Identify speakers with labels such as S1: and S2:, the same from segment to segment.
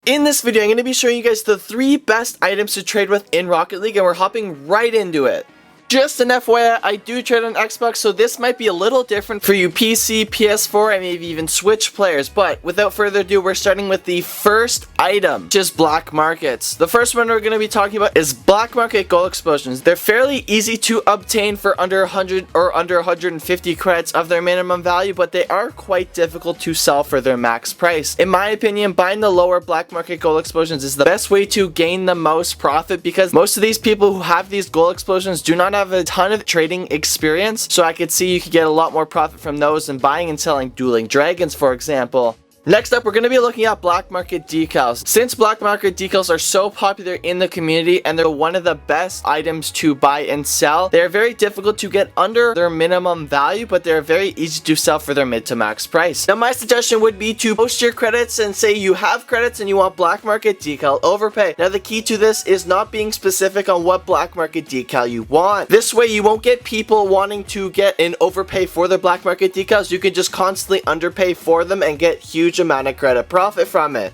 S1: In this video, I'm going to be showing you guys the 3 best items to trade with in Rocket League, and we're hopping right into it. Just an FYI, I do trade on Xbox, so this might be a little different for you PC, PS4, and maybe even Switch players. But without further ado, we're starting with the first item, which is black markets. The first one we're going to be talking about is black market gold explosions. They're fairly easy to obtain for under 100 or under 150 credits of their minimum value, but they are quite difficult to sell for their max price. In my opinion, buying the lower black market gold explosions is the best way to gain the most profit, because most of these people who have these gold explosions do not have a ton of trading experience, so I could see you could get a lot more profit from those than buying and selling dueling dragons, for example. Next up, we're going to be looking at black market decals. Since black market decals are so popular in the community and they're one of the best items to buy and sell, they're very difficult to get under their minimum value, but they're very easy to sell for their mid to max price. Now, my suggestion would be to post your credits and say you have credits and you want black market decal overpay. Now, the key to this is not being specific on what black market decal you want. This way, you won't get people wanting to get an overpay for their black market decals. You can just constantly underpay for them and get huge amount of credit profit from it.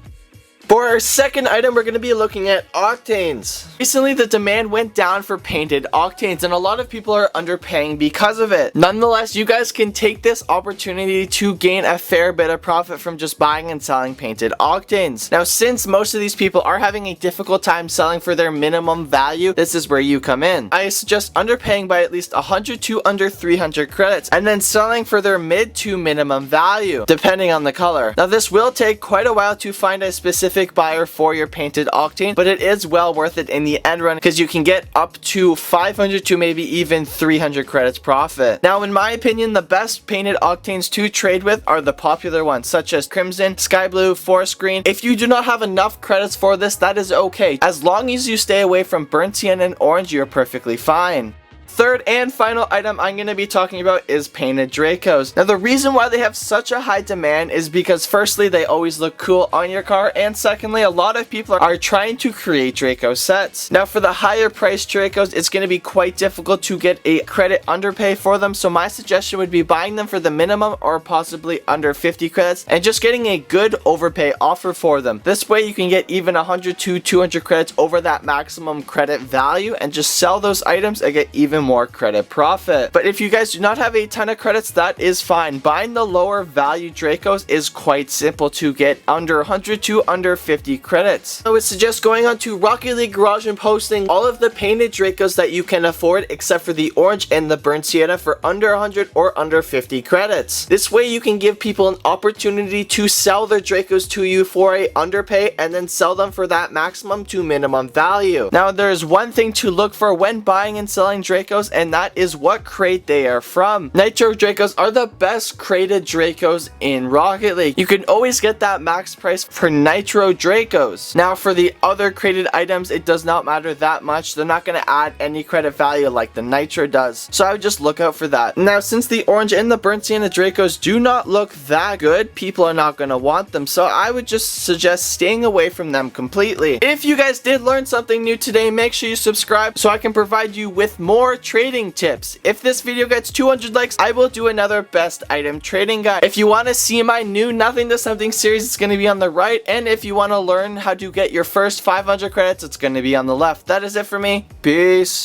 S1: For our second item, we're going to be looking at octanes. Recently, the demand went down for painted octanes, and a lot of people are underpaying because of it. Nonetheless, you guys can take this opportunity to gain a fair bit of profit from just buying and selling painted octanes. Now, since most of these people are having a difficult time selling for their minimum value, this is where you come in. I suggest underpaying by at least 100 to under 300 credits, and then selling for their mid to minimum value, depending on the color. Now, this will take quite a while to find a specific buyer for your painted octane, but it is well worth it in the end run, because you can get up to 500 to maybe even 300 credits profit. Now, in my opinion, the best painted octanes to trade with are the popular ones, such as Crimson, Sky Blue, Forest Green. If you do not have enough credits for this, that is okay. As long as you stay away from Burnt Sienna and Orange, you're perfectly fine. Third and final item I'm going to be talking about is painted Dracos. Now, the reason why they have such a high demand is because firstly, they always look cool on your car, and secondly, a lot of people are trying to create Draco sets. Now, for the higher priced Dracos, it's going to be quite difficult to get a credit underpay for them, so my suggestion would be buying them for the minimum or possibly under 50 credits and just getting a good overpay offer for them. This way, you can get even 100 to 200 credits over that maximum credit value and just sell those items and get even more credit profit. But if you guys do not have a ton of credits, that is fine. Buying the lower value Dracos is quite simple to get under 100 to under 50 credits. I would suggest going on to Rocket League Garage and posting all of the painted Dracos that you can afford, except for the orange and the burnt sienna, for under 100 or under 50 credits. This way you can give people an opportunity to sell their Dracos to you for a underpay and then sell them for that maximum to minimum value. Now, there's one thing to look for when buying and selling Dracos, and that is what crate they are from. Nitro Dracos are the best crated Dracos in Rocket League. You can always get that max price for Nitro Dracos. Now, for the other crated items, it does not matter that much. They're not going to add any credit value like the Nitro does, so I would just look out for that. Now, since the orange and the burnt sienna Dracos do not look that good, people are not going to want them, so I would just suggest staying away from them completely. If you guys did learn something new today, make sure you subscribe so I can provide you with more trading tips. If this video gets 200 likes, I will do another best item trading guide. If you want to see my new Nothing to Something series, it's going to be on the right, and if you want to learn how to get your first 500 credits, it's going to be on the left. That is it for me. Peace.